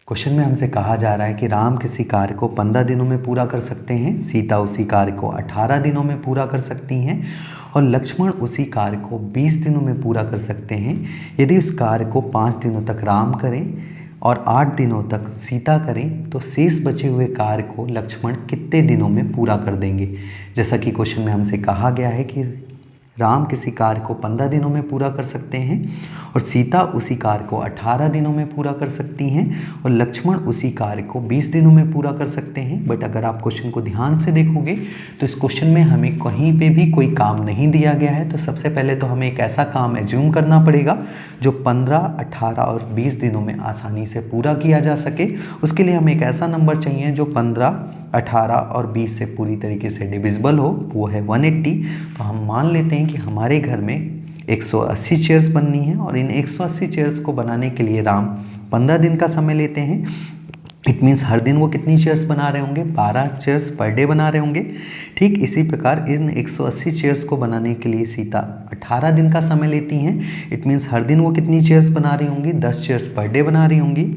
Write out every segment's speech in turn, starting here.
Question में हमसे कहा जा रहा है कि राम किसी कार्य को 15 दिनों में पूरा कर सकते हैं, सीता उसी कार्य को 18 दिनों में पूरा कर सकती हैं और लक्ष्मण उसी कार्य को 20 दिनों में पूरा कर सकते हैं। यदि उस कार्य को 5 दिनों तक राम करें और 8 दिनों तक सीता करें तो शेष बचे हुए कार्य को लक्ष्मण कितने दिनों में पूरा कर देंगे। जैसा कि क्वेश्चन में हमसे कहा गया है कि राम किसी कार्य को 15 दिनों में पूरा कर सकते हैं और सीता उसी कार्य को 18 दिनों में पूरा कर सकती हैं और लक्ष्मण उसी कार्य को 20 दिनों में पूरा कर सकते हैं। बट अगर आप क्वेश्चन को ध्यान से देखोगे तो इस क्वेश्चन में हमें कहीं पे भी कोई काम नहीं दिया गया है। तो सबसे पहले तो हमें एक ऐसा काम एज्यूम करना पड़ेगा जो 15, 18 और 20 दिनों में आसानी से पूरा किया जा सके। उसके लिए हमें एक ऐसा नंबर चाहिए जो 15, 18 और 20 से पूरी तरीके से डिविजिबल हो, वो है 180। तो हम मान लेते हैं कि हमारे घर में 180 चेयर्स बननी है और इन 180 चेयर्स को बनाने के लिए राम 15 दिन का समय लेते हैं। इट मीन्स हर दिन वो कितनी चेयर्स बना रहे होंगे, 12 चेयर्स पर डे बना रहे होंगे। ठीक इसी प्रकार इन 180 चेयर्स को बनाने के लिए सीता 18 दिन का समय लेती हैं। इट मीन्स हर दिन वो कितनी चेयर्स बना रही होंगी, 10 चेयर्स पर डे बना रही होंगी।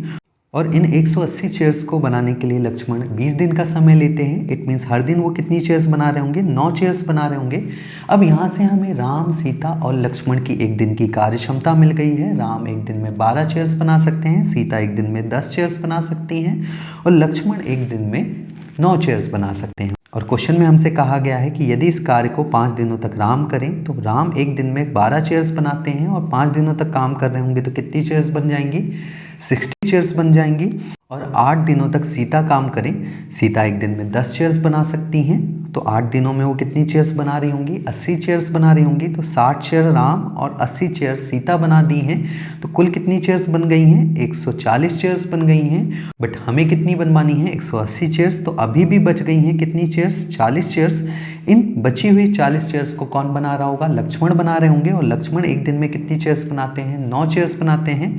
और इन 180 चेयर्स को बनाने के लिए लक्ष्मण 20 दिन का समय लेते हैं। इट मीन्स हर दिन वो कितनी चेयर्स बना रहे होंगे, 9 चेयर्स बना रहे होंगे। अब यहाँ से हमें राम, सीता और लक्ष्मण की एक दिन की कार्य क्षमता मिल गई है। राम एक दिन में 12 चेयर्स बना सकते हैं, सीता एक दिन में 10 चेयर्स बना सकती हैं और लक्ष्मण एक दिन में 9 चेयर्स बना सकते हैं। और क्वेश्चन में हमसे कहा गया है कि यदि इस कार्य को 5 दिनों तक राम करें तो राम एक दिन में 12 चेयर्स बनाते हैं और 5 दिनों तक काम कर रहे होंगे तो कितनी चेयर्स बन जाएंगी, 60 चेयर्स बन जाएंगी। और 8 दिनों तक सीता काम करें, सीता एक दिन में 10 चेयर्स बना सकती हैं तो 8 दिनों में वो कितनी चेयर्स बना रही होंगी, 80 चेयर्स बना रही होंगी। तो 60 चेयर राम और 80 चेयर्स सीता बना दी हैं तो कुल कितनी चेयर्स बन गई हैं, 140 चेयर्स बन गई हैं। बट हमें कितनी बनवानी है, 180 चेयर्स। तो अभी भी बच गई हैं कितनी चेयर्स, 40 चेयर्स। इन बची हुई 40 चेयर्स को कौन बना रहा होगा, लक्ष्मण बना रहे होंगे और लक्ष्मण एक दिन में कितनी चेयर्स बनाते हैं, 9 चेयर्स बनाते हैं।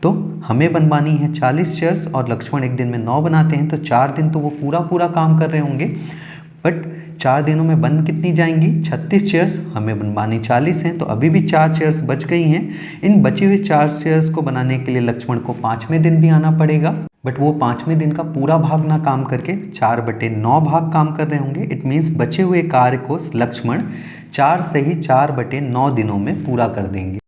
तो हमें बनवानी है 40 चेयर्स और लक्ष्मण एक दिन में 9 बनाते हैं तो 4 दिन तो वो पूरा काम कर रहे होंगे। बट 4 दिनों में बन कितनी जाएंगी, 36 चेयर्स। हमें बनवानी 40 हैं तो अभी भी 4 चेयर्स बच गई हैं। इन बची हुई 4 चेयर्स को बनाने के लिए लक्ष्मण को 5वें दिन भी आना पड़ेगा। बट वो 5वें दिन का पूरा भाग ना काम करके 4/9 भाग काम कर रहे होंगे। इट मीन्स बचे हुए कार्य को लक्ष्मण 4 से ही 4/9 दिनों में पूरा कर देंगे।